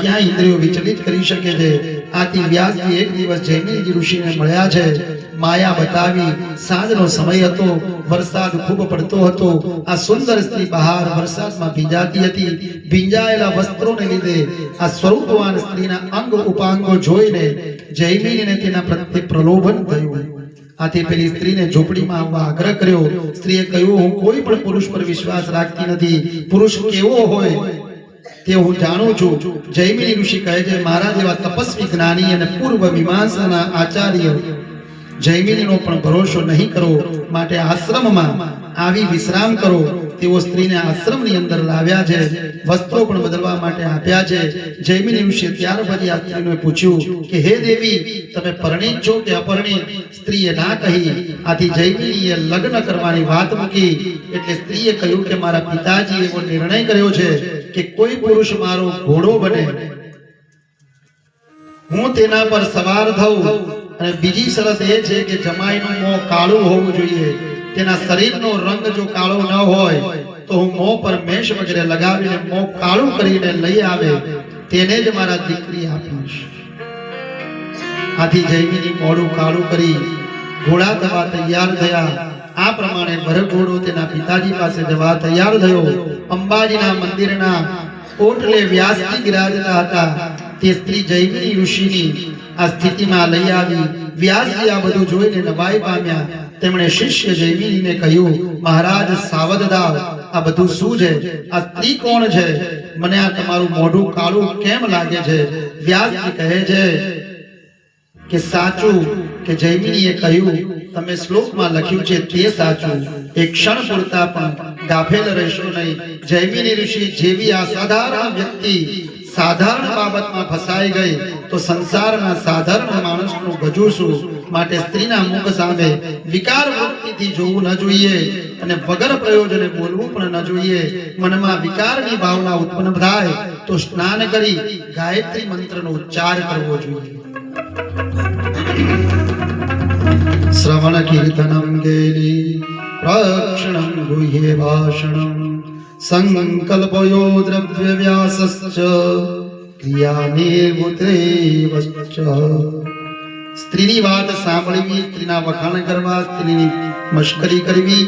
ક્યાં ઇન્દ્રિયો વિચલિત કરી શકે છે। આથી વ્યાસજી એક દિવસ જૈમિનીજી ઋષિને મળ્યા છે। માયા બતાવી, સાંજનો સમય હતો, વરસાદ ખૂબ પડતો હતો। આ સુંદર સ્ત્રી બહાર વરસાદમાં ભીંજાતી હતી। ભીંજાયેલા વસ્ત્રોને લીધે આ સ્વરૂપવાન સ્ત્રીના અંગ ઉપાંગો જોઈને જૈમિનીને તેના પ્રત્યે પ્રલોભન થયું। આથી પેલી સ્ત્રીને ઝૂંપડીમાં આવવા આગ્રહ કર્યો। સ્ત્રીએ કહ્યું, હું કોઈ પણ પુરુષ પર વિશ્વાસ રાખતી નથી। પુરુષ કેવો હોય તે હું જાણું છું। જૈમિની ઋષિ કહે છે, મારા જેવા તપસ્વી જ્ઞાની અને પૂર્વ મીમાંસાના આચાર્ય જૈમિનીનો પણ ભરોસો નહીં કરો, માટે આશ્રમમાં આવી વિશ્રામ કરો। તેઓ સ્ત્રીને આશ્રમની અંદર લાવ્યા છે, વસ્ત્રો પણ બદલવા માટે આપ્યા છે। જૈમિની ઋષિએ ત્યાર પછી આ સ્ત્રીને પૂછ્યું કે હે દેવી, તમે પરણિત છો કે અપરણિત? સ્ત્રીએ ના કહી। આથી જૈમિનીએ લગ્ન કરવાની વાત મૂકી। એટલે સ્ત્રીએ કહ્યું કે મારા પિતાજી એવો નિર્ણય કર્યો છે કે કોઈ પુરુષ મારો ઘોડો બને, હું તેના પર સવાર થઉં, અને બીજી શરત એ છે કે જમાઈનું મોં કાળું હોવું જોઈએ। તેના શરીરનો રંગ જો કાળો ન હોય તો હું મોં પર મેષ વગેરે લગાવીને મોં કાળું કરીને લઈ આવે, તેને જ મારા દીકરી આપીશ। આથી જૈમિની મોઢું કાળું કરી ઘોડા થવા તૈયાર થયા। આ પ્રમાણે ભરઘોડો તેના પિતાજી પાસે જવા તૈયાર થયો। અંબાજીના મંદિરના ઓટલે વ્યાસજી બિરાજતા હતા। તે સ્ત્રી જૈમિની ઋષિની આ સ્થિતિમાં લઈ આવી। વ્યાસજી આ બધું જોઈને નવાઈ પામ્યા। તેમણે શિષ્ય જૈમિનીને કહ્યું, મહારાજ સાવધ થાવ, આ બધું શું છે? આ સ્ત્રી કોણ છે? મને આ તમારું મોઢું કાળું કેમ લાગે છે? વ્યાસજી કહે છે કે સાચું કે જૈમિનીએ કહ્યું, તમે શ્લોકમાં લખ્યું છે તે સાચું। એક ક્ષણ પૂરતા પણ ગાફેલ રહેશો નહીં। જૈમિની ઋષિ જેવી આ સાધારણ વ્યક્તિ સાધારણ બાબતમાં ફસાઈ ગઈ તો સંસારના સાધારણ માણસનું ગજું શું? માટે સ્ત્રીના મુખ સામે વિકાર વૃત્તિથી જોવું ન જોઈએ, અને વગર પ્રયોજને બોલવું પણ ન જોઈએ। મનમાં વિકારની ભાવના ઉત્પન્ન થાય તો સ્નાન કરી ગાયત્રી મંત્રનો ઉચ્ચાર કરવો જોઈએ। શ્રવણ કીર્તનમ ગેલી પ્રક્ષણમ ગુહ્યે ભાષણમ સંકલ્પયો દ્રવ્ય વ્યાસશ્ચ ક્રિયાનિર્વૃતેવશ્ચ। સ્ત્રીની વાત સાંભળવી, સ્ત્રીના વખાણ કરવા, સ્ત્રીની મશ્કરી કરવી,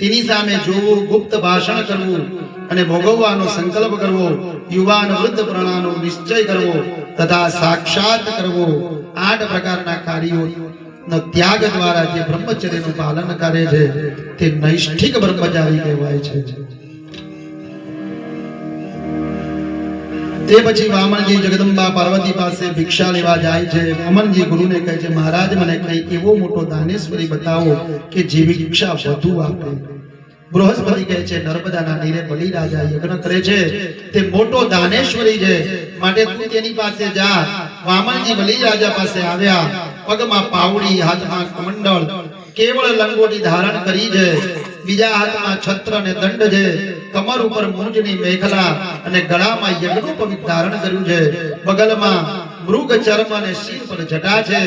તેની સામે જોવું, ગુપ્ત ભાષણ કરવું અને ભોગવવાનો સંકલ્પ કરવો, યુવાન વૃદ્ધ પ્રણાનો નિશ્ચય કરવો તથા સાક્ષાત કરવો, 8 પ્રકારના કાર્યો ત્યાગ દ્વારા જે બ્રહ્મચર્યનું પાલન કરે છે તે નૈષ્ઠિક બ્રહ્મચારી કહેવાય છે। તે પછી વામનજી જગદંબા પાર્વતી પાસે ભિક્ષા લેવા જાય છે। વામનજી ગુરુને કહે છે, મહારાજ મને કંઈ એવો મોટો દાનેશ્વરી બતાવો કે જે ભિક્ષા વધુ આપે। બૃહસ્પતિ કહે છે, નર્મદાના નીરે બલિ રાજા યજ્ઞ કરે છે, તે મોટો દાનેશ્વરી છે, માટે તું તેની પાસે જા। વામનજી બલિ રાજા પાસે આવ્યા। પગમાં પાવડી, હાથમાં કમંડળ, કેવળ લંગોટી ધારણ કરી છે, બીજા હાથમાં છત્ર અને દંડ છે, કમર ઉપર મૂંજની મેખલા અને ગળામાં યજ્ઞોપવિત ધારણ કર્યું છે, બગલમાં મૃગ ચર્મ અને શિર પર જટા છે,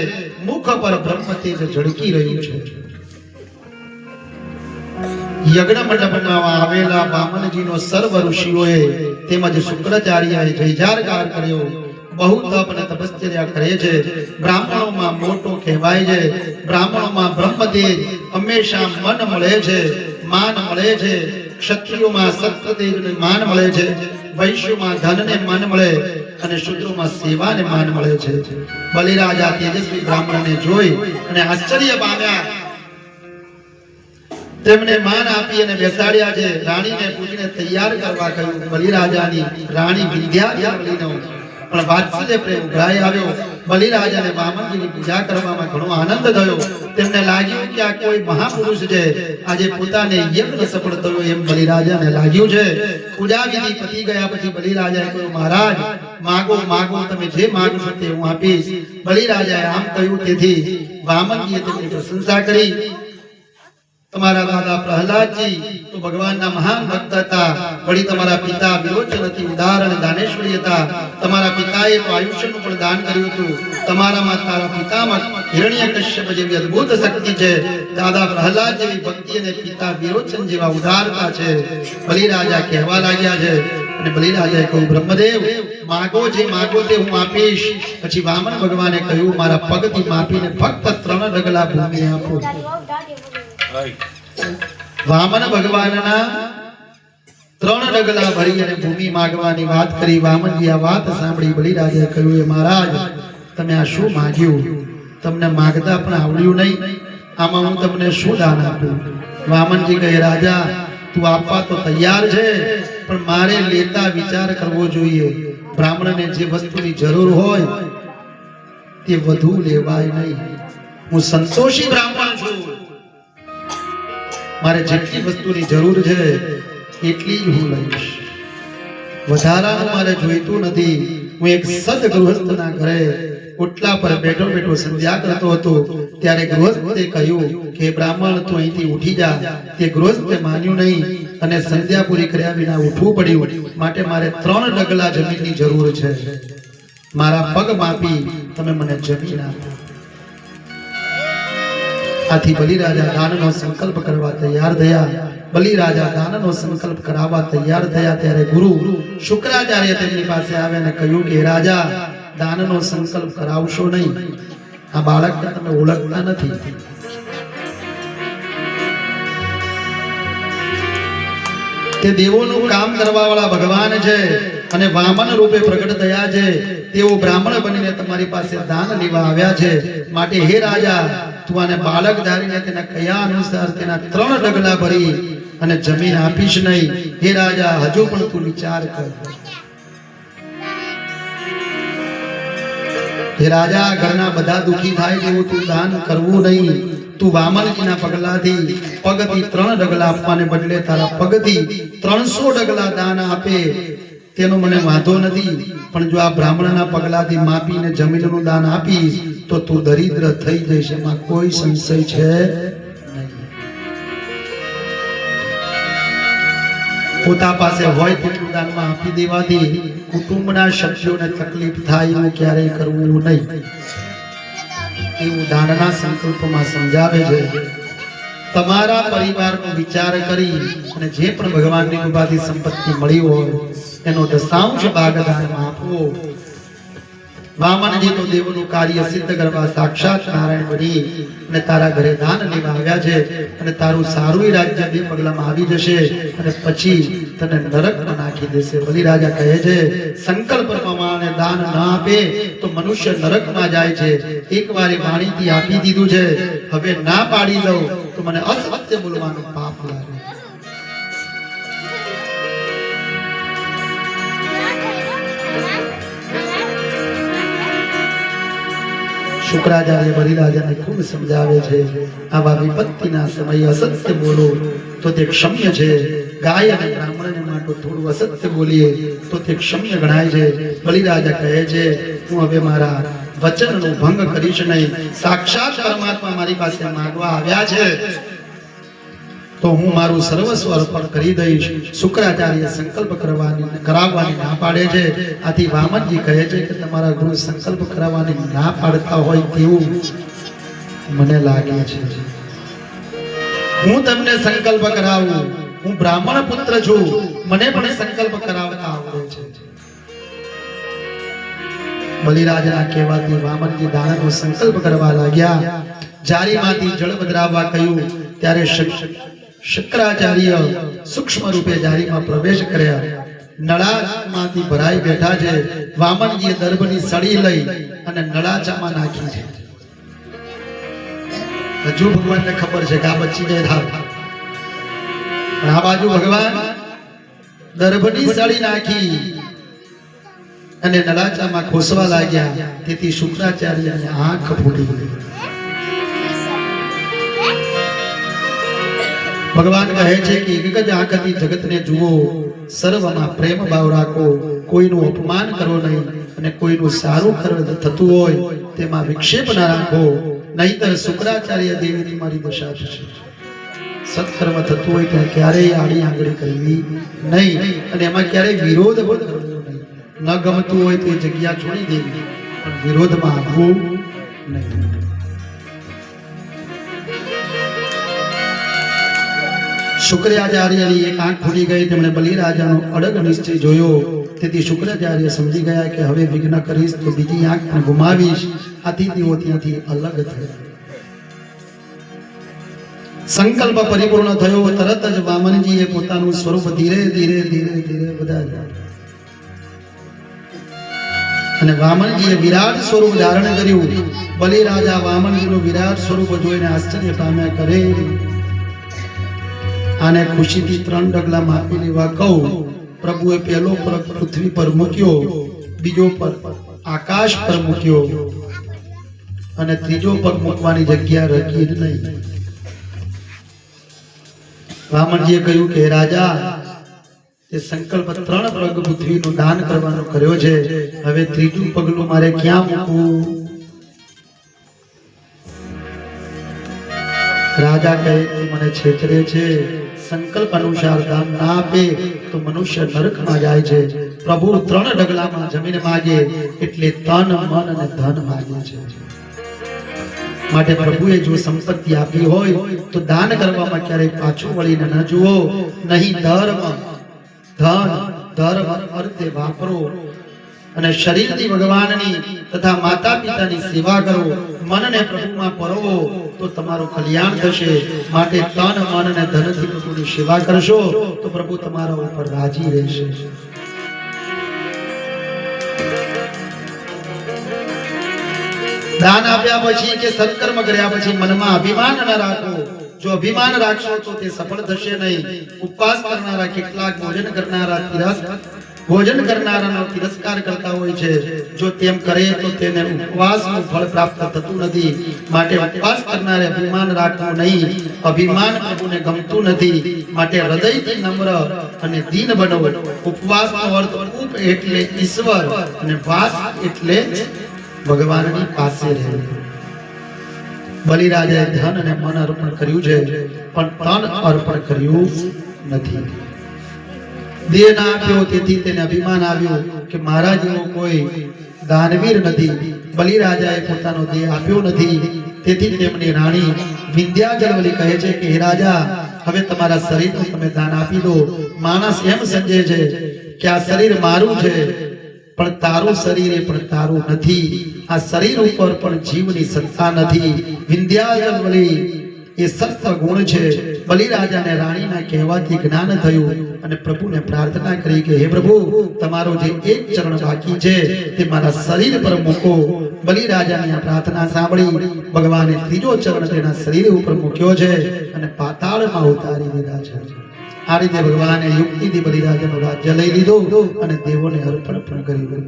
મુખ પર બ્રહ્મ તેજ ઝળકી રહ્યું છે। યજ્ઞ મંડપમાં આવેલા વામનજીનો સર્વ ઋષિઓએ તેમજ શુક્રાચાર્યએ જયજારકાર કર્યો। બહુ તપ અને તપશ્ચર્યા કરે છે। બ્રાહ્મણોમાં મોટો કહેવાય છે। બ્રાહ્મણોમાં બ્રહ્મતેજ હંમેશા મન મળે છે, માન મળે છે। ક્ષત્રિયોમાં સત્યતેજને માન મળે છે, વૈશ્યોમાં ધનને માન મળે અને શૂદ્રોમાં સેવાને માન મળે છે। બલિરાજા તેજસ્વી બ્રાહ્મણને જોઈ અને આશ્ચર્ય પામ્યા। તેમને માન આપી અને બેસાડ્યા છે। રાણીને પૂછીને તૈયાર કરવા કહ્યું। બલિરાજાની રાણી વિંધ્યાવલીનો પણ વાત્સલ્ય પ્રેમ ઉભરાઈ આવ્યો। બલિરાજાને વામનજીની પૂજા કરવામાં ઘણો આનંદ થયો। તેમને લાગ્યું કે આ કોઈ મહાપુરુષ છે, આજે પોતાને યજ્ઞ સફળ થયો એમ બલિરાજાને લાગ્યું છે। પૂજા વિધિ પતી ગયા પછી બલિરાજાએ કહ્યું, મહારાજ માગો માગો, તમે જે માગશો તે હું આપીશ। બલિરાજાએ આમ કહ્યું, તેથી વામનજીએ તેમની પ્રશંસા કરી। તમારા દાદા પ્રહલાદજી તો ભગવાનના મહાન ભક્ત હતા, વળી તમારા પિતા વિરોચન અતિ ઉદાર અને દાનેશ્વરી હતા। તમારા પિતાએ તો આયુષ્યનું પણ દાન કર્યું હતું। તમારામાં તારા પિતામાં હિરણ્યકશ્યપ જેવી અદ્ભુત શક્તિ છે, દાદા પ્રહલાદ જેવી ભક્તિ અને પિતા વિરોચન જેવા ઉદારતા છે। બલિરાજા કહેવા લાગ્યા છે, અને બલિરાજાએ કહ્યું બ્રહ્મદેવ માગો જે માગો તે હું આપીશ. પછી વામન ભગવાને કહ્યું મારા પગથી માપીને ફક્ત 3 ડગલા ભૂમિ આપો. વામન ભગવાનના 3 ડગલા ભરી અને ભૂમિ માગવાની વાત કરી. વામનજી આ વાત સાંભળી બલિરાજાએ કહ્યું એ મહારાજ તમે આ શું માંગ્યું? તમને માગતા પણ આવડ્યું નહીં, આમાં હું તમને શું દાન આપું? વામનજી કહે રાજા તું આપવા તો તૈયાર છે પણ મારે લેતા વિચાર કરવો જોઈએ. બ્રાહ્મણને જે વસ્તુની જરૂર હોય તે વધુ લેવાય નહીં. હું સંતોષી બ્રાહ્મણ છું, મારે જેટલી વસ્તુની જરૂર છે એટલી જ હું લઈશ, વધારાનું મારે જોઈતું નથી. હું એક સદગૃહસ્થના ઘરે ઓટલા પર બેઠો બેઠો સંધ્યા કરતો હતો ત્યારે ગૃહસ્થે કહ્યું કે બ્રાહ્મણ તું અહીંથી ઉઠી જા. તે ગૃહસ્થે માન્યું નહીં અને સંધ્યા પૂરી કર્યા વિના ઉઠવું પડ્યું. માટે મારે 3 ડગલા જમીનની જરૂર છે. મારા પગ માપી તમે મને જમીન આપો. આથી બલિરાજા દાનનો સંકલ્પ કરવા તૈયાર થયા. બલિરાજા દાનનો સંકલ્પ કરાવવા તૈયાર થયા ત્યારે ગુરુ શુક્રાચાર્ય તેમની પાસે આવ્યા અને કહ્યું કે રાજા દાનનો સંકલ્પ કરાવશો નહીં, આ બાળકને તમે ઓળખતા નથી. તે દેવોનું કામ કરવા વાળા ભગવાન છે અને વામન રૂપે પ્રગટ થયા છે. તેઓ બ્રાહ્મણ બનીને તમારી પાસે દાન લેવા આવ્યા છે. માટે હે રાજા તું આને બાળક ધારીને તેના કયા અનુસાર તેના 3 ડગલા ભરી અને જમીન આપીશ નહીં. હે રાજા હજુ પણ તું વિચાર કર. હે રાજા ઘરના બધા દુખી થાય તેવું તું દાન કરવું નહીં. તું વામનજીના પગલાથી 3 ડગલા આપવાને બદલે તારા પગથી 300 ડગલા દાન આપે તેનો મને વાંધો નથી. પણ જો આ બ્રાહ્મણના પગલાથી માપીને જમીનનું દાન આપીશ તો તું દરિદ્ર થઈ જઈશ, એમાં કોઈ સંશય છે નહીં. પોતા પાસે હોય તેટલું દાનમાં આપી દેવાથી કુટુંબના સભ્યોને તકલીફ થાય એવું ક્યારેય કરવું નહીં. એવું દાનના સંકલ્પમાં સમજાવે છે. તમારા પરિવારનો વિચાર કરી અને જે પણ ભગવાનની કૃપાથી સંપત્તિ મળી હોય એનો 10 ભાગ દાનમાં આપવો. વામનજી તો દેવનું કાર્ય સિદ્ધ કરવા સાક્ષાત નારાયણ બની અને તારા ઘરે દાન લેવા આવ્યા છે અને તારું સારું રાજ્ય 2 પગલામાં આવી જશે અને પછી તને નરકમાં નાખી દેશે. બલિરાજા કહે છે સંકલ્પ પ્રમાણે દાન ન આપે તો મનુષ્ય નરકમાં જાય છે. એકવાર એ વાણીથી આપી દીધું છે, હવે ના પાડી દઉં તો મને અસત્ય બોલવાનું પાપ લાગે. શુક્રાચાર્ય બલિરાજાને ખૂબ સમજાવે છે આવા વિપત્તિના સમયે અસત્ય બોલો તો તે ક્ષમ્ય છે. ગાય અને બ્રાહ્મણને માટે થોડું અસત્ય બોલીએ તો તે ક્ષમ્ય ગણાય છે. બલિરાજા કહે છે હું હવે મારા વચનનો ભંગ કરીશ નહીં. સાક્ષાત પરમાત્મા મારી પાસે માંગવા આવ્યા છે તો હું મારું સર્વસ્વ અર્પણ કરી દઈશ. શુક્રાચાર્ય સંકલ્પ કરાવવાની ના પાડે છે. આથી વામનજી કહે છે કે તમારા ગુરુ સંકલ્પ કરાવવાની ના પાડતા હોય તેવું મને લાગે છે. હું તમને સંકલ્પ કરાવું, હું બ્રાહ્મણ પુત્ર છું, મને પણ સંકલ્પ કરાવતા આવડે છે. બલિરાજના કહેવાથી વામનજી દાનનો સંકલ્પ કરવા લાગ્યા. જારીમાંથી જળ બદરાવવા કહ્યું ત્યારે શુક્રાચાર્ય સૂક્ષ્મ રૂપે જારીમાં પ્રવેશ કર્યા. નળામાંથી ભરાઈ બેઠા છે. વામનજીએ દર્ભની સળી લઈ અને નળાચામાં નાખી છે. હજુ ભગવાનને ખબર છે કે આ બચી જાય થાવ, પણ આ બાજુ ભગવાન દર્ભની સળી નાખી અને નળાચામાં ખોસવા લાગ્યા. તેથી શુક્રાચાર્યની આંખ ફૂટી ગઈ. ભગવાન કહે છે કે એક જ આંખથી જગતને જુઓ, સર્વમાં પ્રેમ ભાવ રાખો, કોઈનું અપમાન કરો નહીં અને કોઈનું સારું થતું હોય તેમાં વિક્ષેપ ના રાખો, નહીતર શુક્રાચાર્ય દેવીની મારી દશા થશે. સત્કર્મ થતું હોય ત્યાં ક્યારેય આડી આંગળી કરવી નહીં અને એમાં ક્યારેય વિરોધ પણ કરવો નહીં. ન ગમતું હોય તો એ જગ્યા છોડી દેવી, પણ વિરોધમાં આવવું નહીં. શુક્રાચાર્યની એક આંખ ખુલી ગઈ, તેમણે બલિરાજાનો અડગ નિશ્ચય જોયો. તેથી શુક્રાચાર્ય સમજી ગયા કે હવે વિઘ્ન કરીશ તો બીજી આંખ પણ ગુમાવીશ. આથી તેઓ ત્યાંથી અલગ થયા. સંકલ્પ પરિપૂર્ણ થયો. તરત જ વામનજીએ પોતાનું સ્વરૂપ ધીરે ધીરે ધીરે ધીરે વધાર્યું અને વામનજીએ વિરાટ સ્વરૂપ ધારણ કર્યું. બલિરાજા વામનજીનું વિરાટ સ્વરૂપ જોઈને આશ્ચર્ય પામ્યા. કરે આને ખુશીથી 3 ડગલા માપી લેવા કહું. પ્રભુએ પહેલો પગ પૃથ્વી પર મૂક્યો, બીજો પગ આકાશ પર મૂક્યો અને ત્રીજો પગ મૂકવાની જગ્યા રાખી જ નહીં. વામનજીએ કહ્યું કે રાજા, તે સંકલ્પ 3 પગ પૃથ્વીનું દાન કરવાનો કર્યો છે, હવે ત્રીજું પગલું મારે ક્યાં મૂકવું? રાજા કહે તું મને છેતરે છે. સંકલ્પ અનુસાર દાન ના આપે તો મનુષ્ય નરકમાં જાય છે. પ્રભુ 3 ડગલામાં જમીન માગે એટલે તન મન અને ધન માગે છે. માટે પ્રભુએ જો સંપત્તિ આપી હોય તો દાન કરવામાં ક્યારેય પાછું વળીને ન જુઓ. નહીં ધર્મ અર્થે વાપરો અને શરીરથી ભગવાનની તથા માતા પિતાની સેવા કરો. મનને પ્રભુમાં પરોવો તો તમારું કલ્યાણ થશે. માટે તન મન અને ધનથી પ્રભુની સેવા કરશો તો પ્રભુ તમારા ઉપર રાજી રહેશે. દાન આપ્યા પછી કે સત્કર્મ કર્યા પછી મનમાં અભિમાન ન રાખો. જો અભિમાન રાખશો તો તે સફળ થશે નહીં. ઉપવાસ કરનારા કેટલાક ભોજન કરનારાનો તિરસ્કાર કરતા હોય છે. જો તેમ કરે તો તેને ઉપવાસનું ફળ પ્રાપ્ત થતું નથી. માટે ઉપવાસ કરનારે અભિમાન રાખવું નહીં. અભિમાન પ્રભુને ગમતું નથી. માટે હૃદયથી નમ્ર અને દીન બનો. ઉપવાસનો અર્થ ઉપ એટલે ઈશ્વર અને વાસ એટલે ભગવાનની પાસે રહેવું. બલિરાજાએ ધન અને મન અર્પણ કર્યું છે, પણ તન અર્પણ કર્યું નથી. દેહ ના આપ્યો, તેથી તેને અભિમાન આવ્યું કે મારા જેવો કોઈ દાનવીર નથી. બલિરાજાએ પોતાનો દેહ આપ્યો નથી. તેથી તેમની રાણી વિંધ્યાચલવલી કહે છે કે હે રાજા, હવે તમારા શરીરનું તમે દાન આપી દો. માણસ એમ સમજે છે કે આ શરીર મારું છે, પણ તારું શરીર એ પણ તારું નથી. આ શરીર ઉપર પણ જીવની સત્તા નથી. વિંધ્યાચલવલી એ સત્વ ગુણ છે. બલિરાજાને રાણીના કહેવાથી જ્ઞાન થયું અને પ્રભુને પ્રાર્થના કરી કે હે પ્રભુ, તમારો જે એક ચરણ બાકી છે તે મારા શરીર પર મૂકો. બલિરાજાની આ પ્રાર્થના સાંભળી ભગવાને ત્રીજો ચરણ તેના શરીર ઉપર મૂક્યો છે અને પાતાળમાં ઉતારી દીધા છે. આ રીતે ભગવાને યુક્તિથી બલિરાજાનું રાજ્ય લઈ લીધું અને દેવોને અર્પણ પણ કર્યું.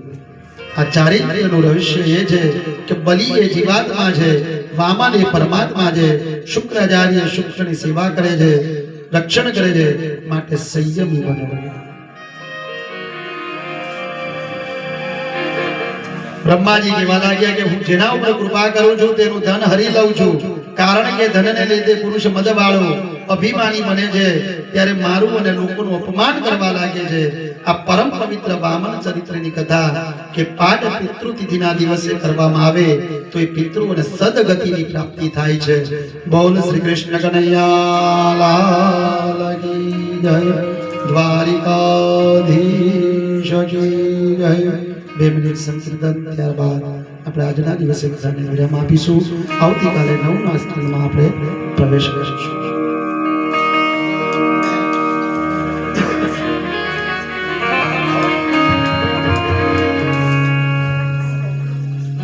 આ ચારિત્ર્યનું રહસ્ય એ છે કે બલિ એ જીવાત્મા છે, વામન એ પરમાત્મા છે. શુક્રાચાર્ય શુક્રની સેવા કરે છે, રક્ષણ કરે છે. માટે સંયમી બનો. બ્રહ્માજી કહેવા લાગ્યા કે હું જેના ઉપર કૃપા કરું છું તેનું ધન હરી લઉં છું. કારણ કે ધનને લીધે પુરુષ મદવાળો અભિમાની બને છે, ત્યારે મારું અને લોકોનું અપમાન કરવા લાગે છે. આ પરમ પવિત્ર વામન ચરિત્રની કથા કે પાઠ પિતૃતિથિના દિવસે કરવામાં આવે તો એ પિતૃઓને સદગતિની પ્રાપ્તિ થાય છે. બોલ શ્રી કૃષ્ણ કનૈયા લાલ કી જય, દ્વારિકાધીશ કી જય. 2 મિનિટ સંકીર્તન, ત્યારબાદ આપણે આજના દિવસે કથાને વિરામ આપીશું. આવતીકાલે 9ના સ્થાનમાં આપણે પ્રવેશ કરીશું.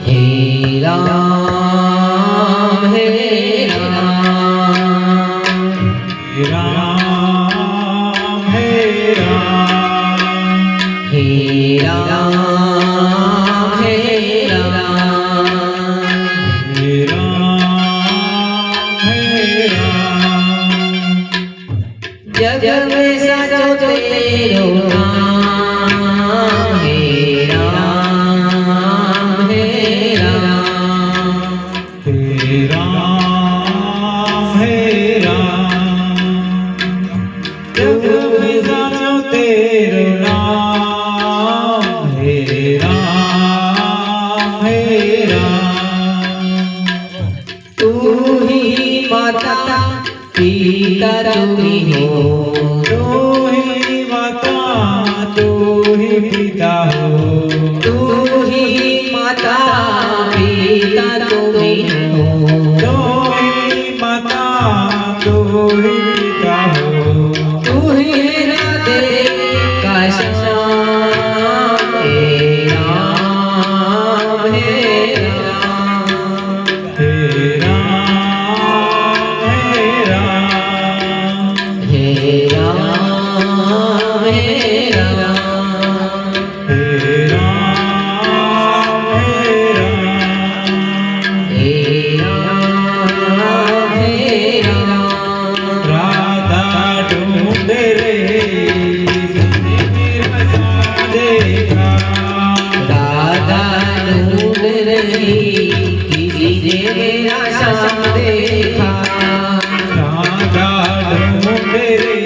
हे राम हे राम हे राम हे राम हे राम हे राम हे राम हे राम जग में साचो तेरो नाम हे राम हे राम पिता तुम हो, तू ही माता तू ही पिता हो, तू ही माता पिता तुम हो, तू ही माता तू ही पिता हो, तू ही राधे का श्याम हे राम हे राम। हे राम हे राम, हे राम हे राम, हे राम हे राम, हे राम हे राम। राधा ढूंढ रे जिसने मेरा साथ देखा, राधा ढूंढ रही किसी ने मेरा श्याम देखा, राधा ढूंढ रे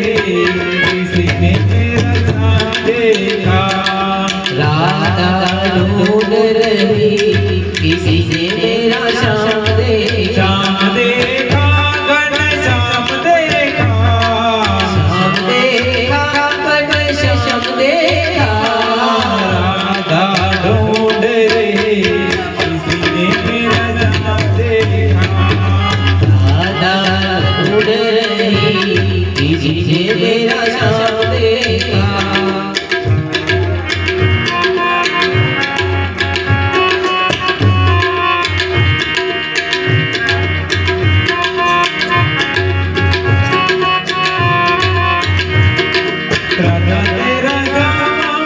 जिसने मेरा साथ देखा, राधा ढूंढ रही किसी ने मेरा श्याम देखा, श्याम देखा घन श्याम देखा, श्याम देखा कट श्याम देखा, राधा ढूंढ रे जिसने मेरा साथ देखा, राधा ढूंढ रही किसी ने मेरा श्याम देखा। राधा तेरा श्याम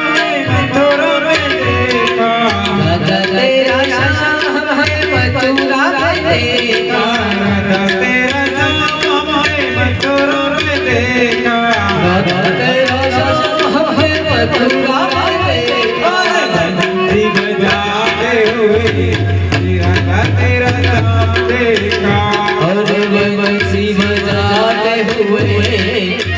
मथुरा में देखा, राधा तेरा श्याम है मथुरा में देखा, राधा तेरा श्याम मथुरा में देखा, राधा तेरा श्याम है मथुरा में देखा, बंसी बजाते हुए राधा तेरा श्याम देखा, और बंसी बजाते हुए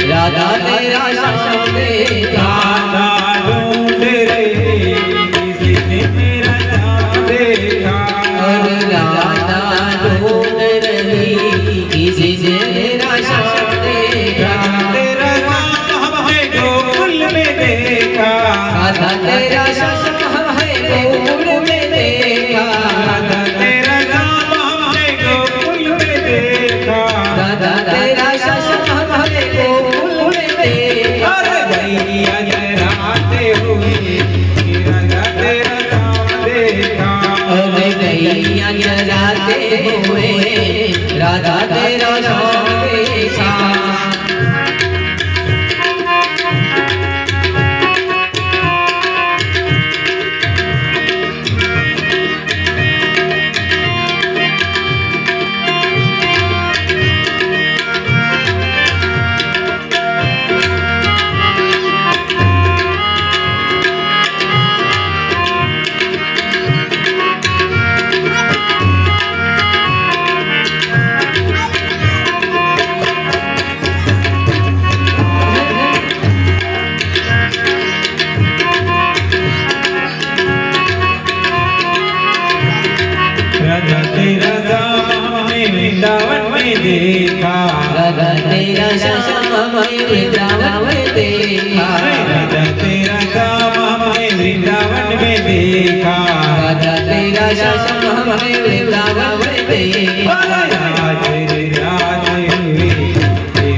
राधा तेरा श्याम देखा, राधा ढूंढ रे किसी ने मेरा श्याम देखा, और राधा ढूंढ रही किसी ने मेरा श्याम देखा, राधा तेरा श्याम है गोकुल में देखा, राधा तेरा श्याम है गोकुल में देखा, राधा तेरा श्याम है गोकुल में देखा, राधा तेरा श्याम है गोकुल में देखा, अरे भैया जराते हुए राधा तेरा श्याम देखा, और गैया जलाते हुए राधा तेरा श्याम देखा। राधा तेरा श्याम वृंदावन में देखा, राधा तेरा श्याम वृंदावन में देखा, राधा तेरा श्याम वृंदावन में देखा, राधा तेरा श्याम वृंदावन में देखा,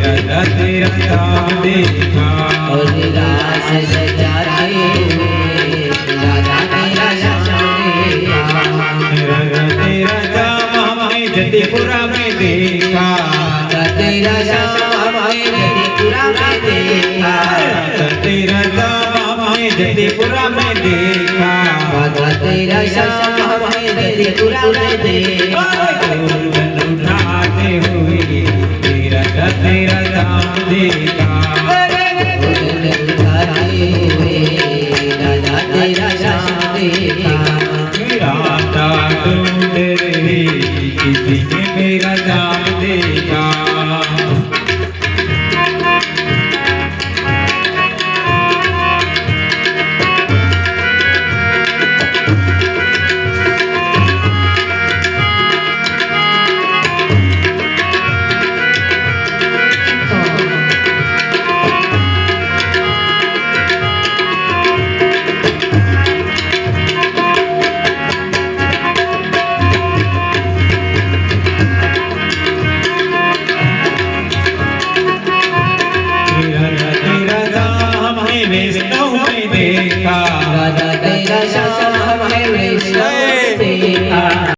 राधा तेरा श्याम देखा, और रास सजाते हुए राधा तेरा श्याम देखा, राधा तेरा श्याम जतिपुरा में देखा, राधा तेरा श्याम जतिपुरा में देखा, राधा तेरा श्याम जतिपुरा में देखा, राधा तेरा श्याम जतिपुरा में देखा, उठाते हुए राधा तेरा श्याम देखा, उठाते हुए राधा तेरा श्याम देखा, राधा ढूंढ रही किसी ने मेरा श्याम देखा, व्यस्त